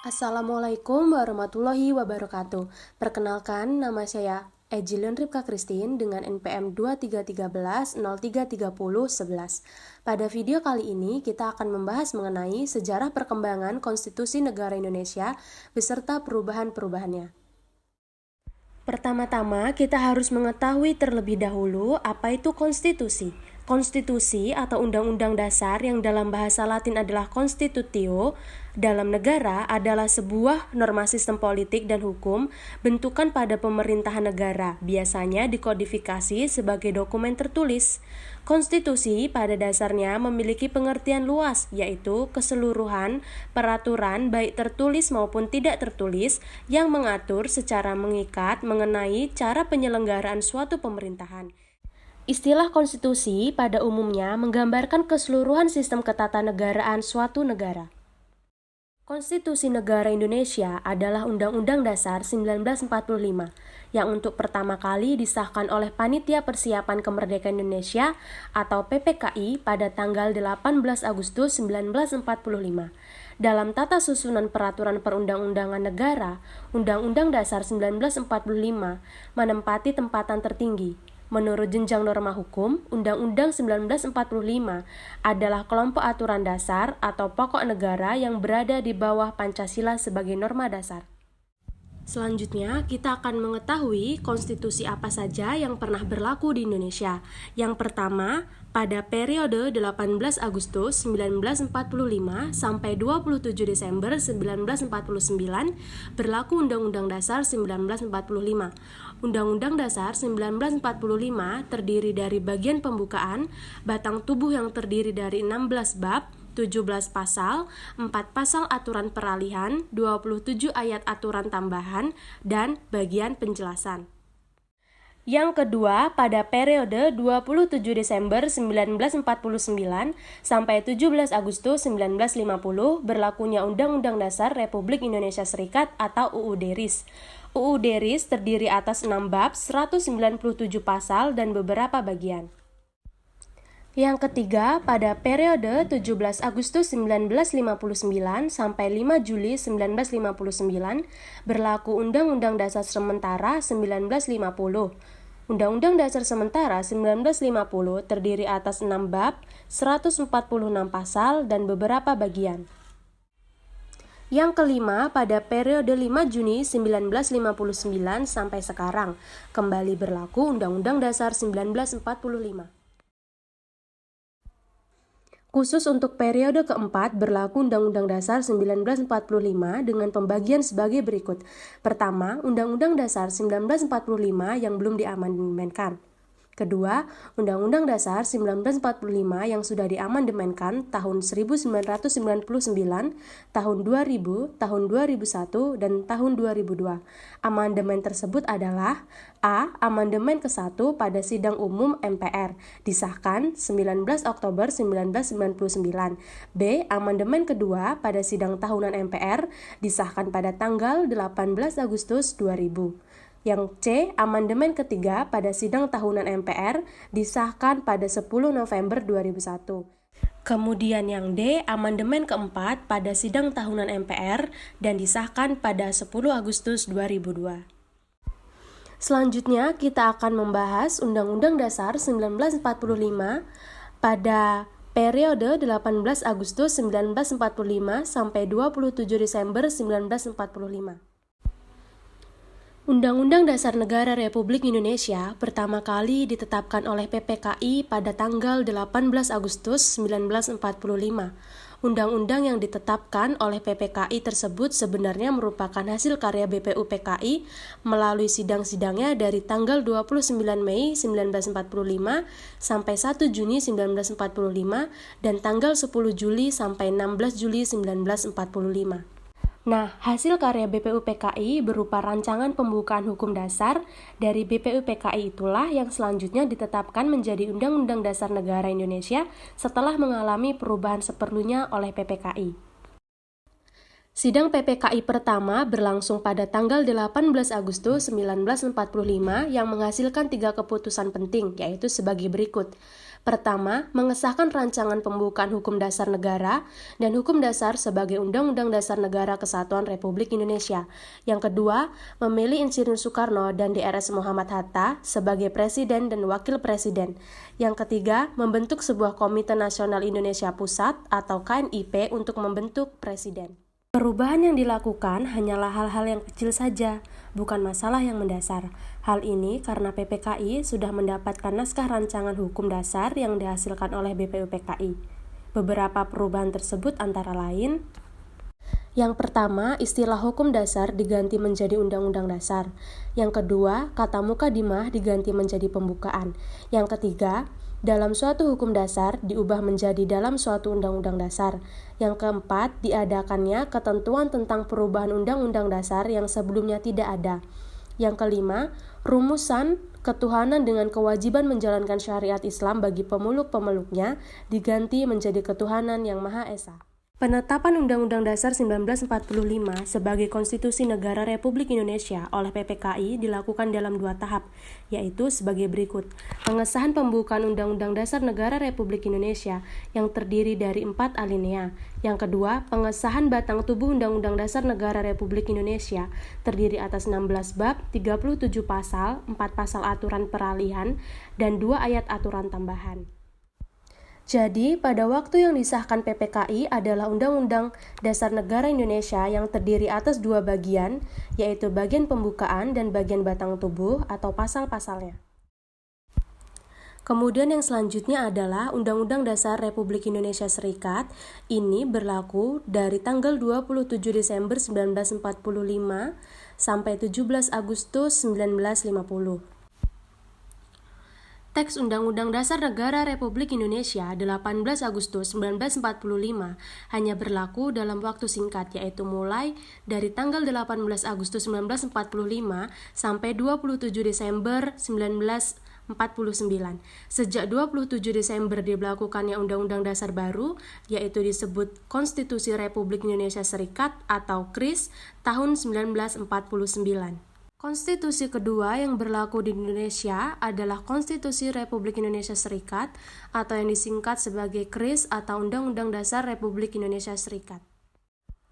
Assalamualaikum warahmatullahi wabarakatuh. Perkenalkan, nama saya Ejilin Ripka Christine dengan NPM 2313-033011. Pada video kali ini, kita akan membahas mengenai sejarah perkembangan Konstitusi Negara Indonesia beserta perubahan-perubahannya. Pertama-tama, kita harus mengetahui terlebih dahulu apa itu konstitusi. Konstitusi atau undang-undang dasar yang dalam bahasa Latin adalah constitutio, dalam negara adalah sebuah norma sistem politik dan hukum bentukan pada pemerintahan negara, biasanya dikodifikasi sebagai dokumen tertulis. Konstitusi pada dasarnya memiliki pengertian luas, yaitu keseluruhan peraturan baik tertulis maupun tidak tertulis yang mengatur secara mengikat mengenai cara penyelenggaraan suatu pemerintahan. Istilah konstitusi pada umumnya menggambarkan keseluruhan sistem ketatanegaraan suatu negara. Konstitusi Negara Indonesia adalah Undang-Undang Dasar 1945 yang untuk pertama kali disahkan oleh Panitia Persiapan Kemerdekaan Indonesia atau PPKI pada tanggal 18 Agustus 1945. Dalam tata susunan peraturan perundang-undangan negara, Undang-Undang Dasar 1945 menempati tempatan tertinggi. Menurut jenjang norma hukum, Undang-Undang 1945 adalah kelompok aturan dasar atau pokok negara yang berada di bawah Pancasila sebagai norma dasar. Selanjutnya, kita akan mengetahui konstitusi apa saja yang pernah berlaku di Indonesia. Yang pertama, pada periode 18 Agustus 1945 sampai 27 Desember 1949 berlaku Undang-Undang Dasar 1945. Undang-Undang Dasar 1945 terdiri dari bagian pembukaan, batang tubuh yang terdiri dari 16 bab, 17 pasal, 4 pasal aturan peralihan, 27 ayat aturan tambahan, dan bagian penjelasan. Yang kedua, pada periode 27 Desember 1949 sampai 17 Agustus 1950 berlakunya Undang-Undang Dasar Republik Indonesia Serikat atau UUD RIS. UUD RIS terdiri atas 6 bab, 197 pasal, dan beberapa bagian. Yang ketiga, pada periode 17 Agustus 1959 sampai 5 Juli 1959 berlaku Undang-Undang Dasar Sementara 1950. Undang-Undang Dasar Sementara 1950 terdiri atas 6 bab, 146 pasal, dan beberapa bagian. Yang kelima, pada periode 5 Juni 1959 sampai sekarang, kembali berlaku Undang-Undang Dasar 1945. Khusus untuk periode keempat berlaku Undang-Undang Dasar 1945 dengan pembagian sebagai berikut. Pertama, Undang-Undang Dasar 1945 yang belum diamandemenkan. Kedua, Undang-Undang Dasar 1945 yang sudah diamandemenkan tahun 1999, tahun 2000, tahun 2001, dan tahun 2002. Amandemen tersebut adalah A. Amandemen ke-1 pada Sidang Umum MPR, disahkan 19 Oktober 1999. B. Amandemen kedua pada Sidang Tahunan MPR, disahkan pada tanggal 18 Agustus 2000. Yang C. Amandemen ketiga pada Sidang Tahunan MPR disahkan pada 10 November 2001. Kemudian yang D. Amandemen keempat pada Sidang Tahunan MPR dan disahkan pada 10 Agustus 2002. Selanjutnya kita akan membahas Undang-Undang Dasar 1945 pada periode 18 Agustus 1945 sampai 27 Desember 1945. Undang-Undang Dasar Negara Republik Indonesia pertama kali ditetapkan oleh PPKI pada tanggal 18 Agustus 1945. Undang-undang yang ditetapkan oleh PPKI tersebut sebenarnya merupakan hasil karya BPUPKI melalui sidang-sidangnya dari tanggal 29 Mei 1945 sampai 1 Juni 1945 dan tanggal 10 Juli sampai 16 Juli 1945. Nah, hasil karya BPUPKI berupa rancangan pembukaan hukum dasar dari BPUPKI itulah yang selanjutnya ditetapkan menjadi Undang-Undang Dasar Negara Indonesia setelah mengalami perubahan seperlunya oleh PPKI. Sidang PPKI pertama berlangsung pada tanggal 18 Agustus 1945 yang menghasilkan 3 keputusan penting, yaitu sebagai berikut. Pertama, mengesahkan rancangan pembukaan hukum dasar negara dan hukum dasar sebagai Undang-Undang Dasar Negara Kesatuan Republik Indonesia. Yang kedua, memilih Insinyur Soekarno dan Drs. Muhammad Hatta sebagai Presiden dan Wakil Presiden. Yang ketiga, membentuk sebuah Komite Nasional Indonesia Pusat atau KNIP untuk membentuk Presiden. Perubahan yang dilakukan hanyalah hal-hal yang kecil saja, bukan masalah yang mendasar. Hal ini karena PPKI sudah mendapatkan naskah rancangan hukum dasar yang dihasilkan oleh BPUPKI. Beberapa perubahan tersebut antara lain: yang pertama, istilah hukum dasar diganti menjadi undang-undang dasar. Yang kedua, kata mukadimah diganti menjadi pembukaan. Yang ketiga, dalam suatu hukum dasar diubah menjadi dalam suatu undang-undang dasar. Yang keempat, diadakannya ketentuan tentang perubahan undang-undang dasar yang sebelumnya tidak ada. Yang kelima, rumusan ketuhanan dengan kewajiban menjalankan syariat Islam bagi pemeluk-pemeluknya diganti menjadi ketuhanan yang Maha Esa. Penetapan Undang-Undang Dasar 1945 sebagai Konstitusi Negara Republik Indonesia oleh PPKI dilakukan dalam 2 tahap, yaitu sebagai berikut. Pengesahan pembukaan Undang-Undang Dasar Negara Republik Indonesia yang terdiri dari 4 alinea. Yang kedua, pengesahan batang tubuh Undang-Undang Dasar Negara Republik Indonesia terdiri atas 16 bab, 37 pasal, 4 pasal aturan peralihan, dan 2 ayat aturan tambahan. Jadi, pada waktu yang disahkan PPKI adalah Undang-Undang Dasar Negara Indonesia yang terdiri atas 2 bagian, yaitu bagian pembukaan dan bagian batang tubuh atau pasal-pasalnya. Kemudian yang selanjutnya adalah Undang-Undang Dasar Republik Indonesia Serikat. Ini berlaku dari tanggal 27 Desember 1945 sampai 17 Agustus 1950. Teks Undang-Undang Dasar Negara Republik Indonesia 18 Agustus 1945 hanya berlaku dalam waktu singkat, yaitu mulai dari tanggal 18 Agustus 1945 sampai 27 Desember 1949. Sejak 27 Desember diberlakukannya Undang-Undang Dasar baru, yaitu disebut Konstitusi Republik Indonesia Serikat atau KRIS tahun 1949. Konstitusi kedua yang berlaku di Indonesia adalah Konstitusi Republik Indonesia Serikat atau yang disingkat sebagai KRIS atau Undang-Undang Dasar Republik Indonesia Serikat.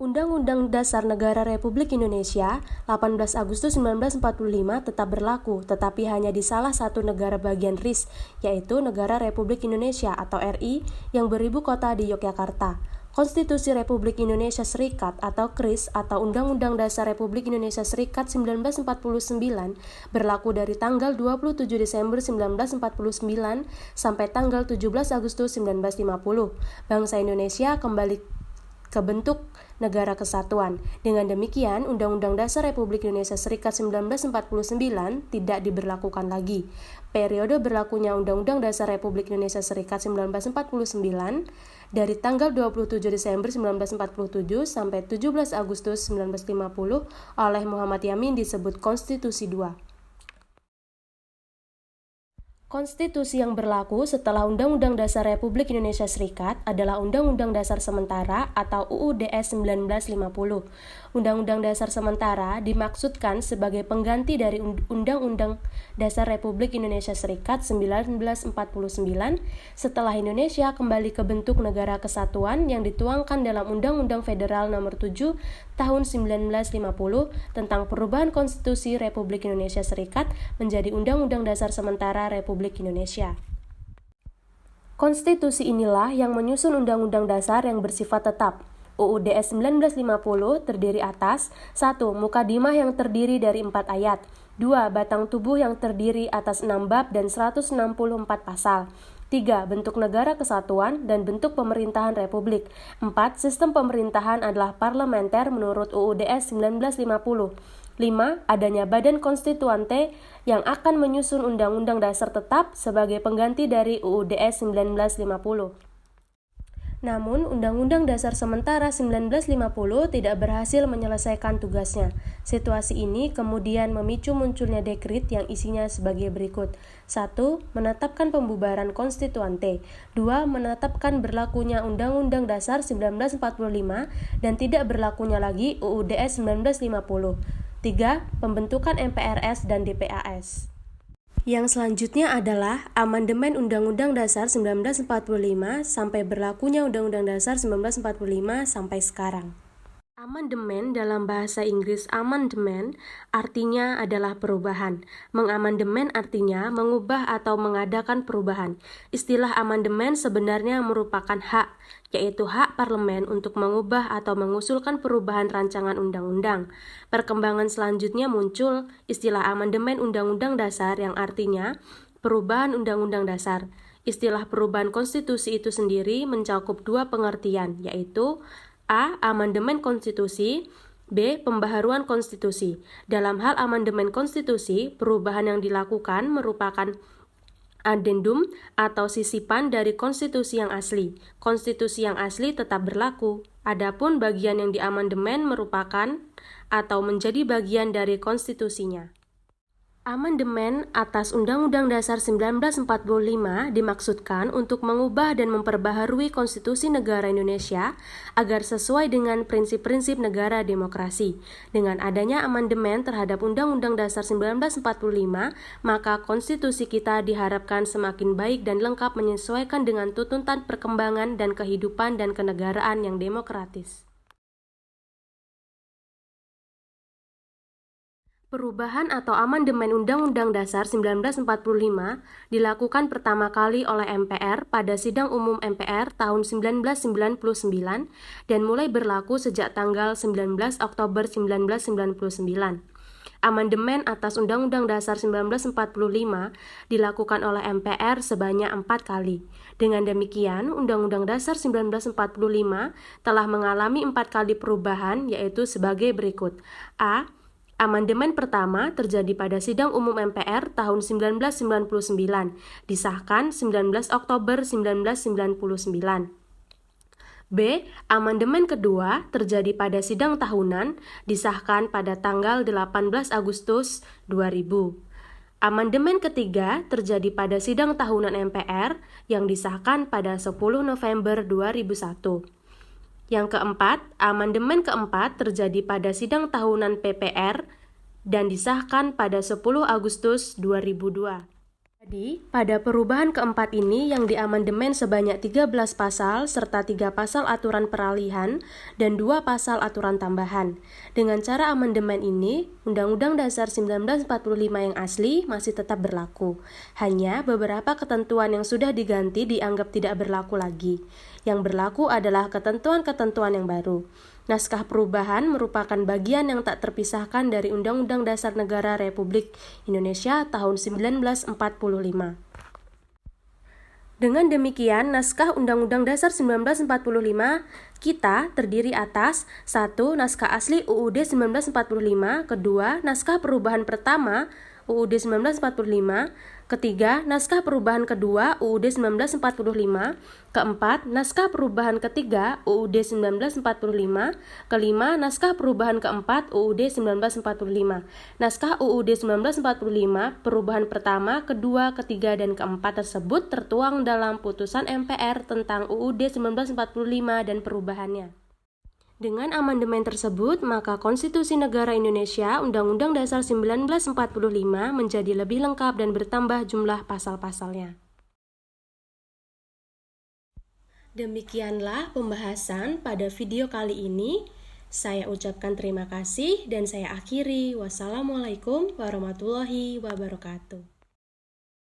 Undang-Undang Dasar Negara Republik Indonesia 18 Agustus 1945 tetap berlaku, tetapi hanya di salah satu negara bagian RIS, yaitu Negara Republik Indonesia atau RI yang beribu kota di Yogyakarta. Konstitusi Republik Indonesia Serikat atau KRIS atau Undang-Undang Dasar Republik Indonesia Serikat 1949 berlaku dari tanggal 27 Desember 1949 sampai tanggal 17 Agustus 1950. Bangsa Indonesia kembali ke bentuk negara kesatuan. Dengan demikian, Undang-Undang Dasar Republik Indonesia Serikat 1949 tidak diberlakukan lagi. Periode berlakunya Undang-Undang Dasar Republik Indonesia Serikat 1949 dari tanggal 27 Desember 1947 sampai 17 Agustus 1950 oleh Muhammad Yamin disebut Konstitusi II. Konstitusi yang berlaku setelah Undang-Undang Dasar Republik Indonesia Serikat adalah Undang-Undang Dasar Sementara atau UUDS 1950. Undang-Undang Dasar Sementara dimaksudkan sebagai pengganti dari Undang-Undang Dasar Republik Indonesia Serikat 1949 setelah Indonesia kembali ke bentuk negara kesatuan yang dituangkan dalam Undang-Undang Federal Nomor 7 Tahun 1950 tentang perubahan Konstitusi Republik Indonesia Serikat menjadi Undang-Undang Dasar Sementara Republik Indonesia. Konstitusi inilah yang menyusun Undang-Undang Dasar yang bersifat tetap. UUDS 1950 terdiri atas 1. Mukadimah yang terdiri dari 4 ayat, 2. Batang tubuh yang terdiri atas 6 bab dan 164 pasal, 3. Bentuk negara kesatuan dan bentuk pemerintahan republik. 4. Sistem pemerintahan adalah parlementer menurut UUDS 1950. 5. Adanya badan konstituante yang akan menyusun undang-undang dasar tetap sebagai pengganti dari UUDS 1950. Namun, Undang-Undang Dasar Sementara 1950 tidak berhasil menyelesaikan tugasnya. Situasi ini kemudian memicu munculnya dekrit yang isinya sebagai berikut. 1. Menetapkan pembubaran konstituante. 2. Menetapkan berlakunya Undang-Undang Dasar 1945 dan tidak berlakunya lagi UUD 1950. 3. Pembentukan MPRS dan DPAS. Yang selanjutnya adalah amandemen Undang-Undang Dasar 1945 sampai berlakunya Undang-Undang Dasar 1945 sampai sekarang. Amandemen dalam bahasa Inggris amendment artinya adalah perubahan. Mengamandemen artinya mengubah atau mengadakan perubahan. Istilah amandemen sebenarnya merupakan hak, yaitu hak parlemen untuk mengubah atau mengusulkan perubahan rancangan undang-undang. Perkembangan selanjutnya muncul istilah amandemen Undang-Undang Dasar yang artinya perubahan Undang-Undang Dasar. Istilah perubahan konstitusi itu sendiri mencakup dua pengertian, yaitu A. Amandemen konstitusi, B. Pembaharuan konstitusi. Dalam hal amandemen konstitusi, perubahan yang dilakukan merupakan adendum atau sisipan dari konstitusi yang asli. Konstitusi yang asli tetap berlaku. Adapun bagian yang diamandemen merupakan atau menjadi bagian dari konstitusinya. Amandemen atas Undang-Undang Dasar 1945 dimaksudkan untuk mengubah dan memperbaharui konstitusi negara Indonesia agar sesuai dengan prinsip-prinsip negara demokrasi. Dengan adanya amandemen terhadap Undang-Undang Dasar 1945, maka konstitusi kita diharapkan semakin baik dan lengkap menyesuaikan dengan tuntutan perkembangan dan kehidupan dan kenegaraan yang demokratis. Perubahan atau amandemen Undang-Undang Dasar 1945 dilakukan pertama kali oleh MPR pada Sidang Umum MPR tahun 1999 dan mulai berlaku sejak tanggal 19 Oktober 1999. Amandemen atas Undang-Undang Dasar 1945 dilakukan oleh MPR sebanyak 4 kali. Dengan demikian, Undang-Undang Dasar 1945 telah mengalami 4 kali perubahan, yaitu sebagai berikut. A. Amandemen pertama terjadi pada Sidang Umum MPR tahun 1999, disahkan 19 Oktober 1999. B. Amandemen kedua terjadi pada Sidang Tahunan, disahkan pada tanggal 18 Agustus 2000. Amandemen ketiga terjadi pada Sidang Tahunan MPR yang disahkan pada 10 November 2001. Yang keempat, amandemen keempat terjadi pada Sidang Tahunan PPR dan disahkan pada 10 Agustus 2002. Jadi, pada perubahan keempat ini yang diamandemen sebanyak 13 pasal serta 3 pasal aturan peralihan dan 2 pasal aturan tambahan. Dengan cara amandemen ini, Undang-Undang Dasar 1945 yang asli masih tetap berlaku. Hanya beberapa ketentuan yang sudah diganti dianggap tidak berlaku lagi. Yang berlaku adalah ketentuan-ketentuan yang baru. Naskah perubahan merupakan bagian yang tak terpisahkan dari Undang-Undang Dasar Negara Republik Indonesia tahun 1945. Dengan demikian, naskah Undang-Undang Dasar 1945 kita terdiri atas 1. Naskah asli UUD 1945, kedua, naskah perubahan pertama UUD 1945, ketiga, naskah perubahan kedua UUD 1945, keempat, naskah perubahan ketiga UUD 1945, kelima, naskah perubahan keempat UUD 1945. Naskah UUD 1945 perubahan pertama, kedua, ketiga, dan keempat tersebut tertuang dalam putusan MPR tentang UUD 1945 dan perubahannya. Dengan amandemen tersebut, maka Konstitusi Negara Indonesia Undang-Undang Dasar 1945 menjadi lebih lengkap dan bertambah jumlah pasal-pasalnya. Demikianlah pembahasan pada video kali ini. Saya ucapkan terima kasih dan saya akhiri. Wassalamualaikum warahmatullahi wabarakatuh.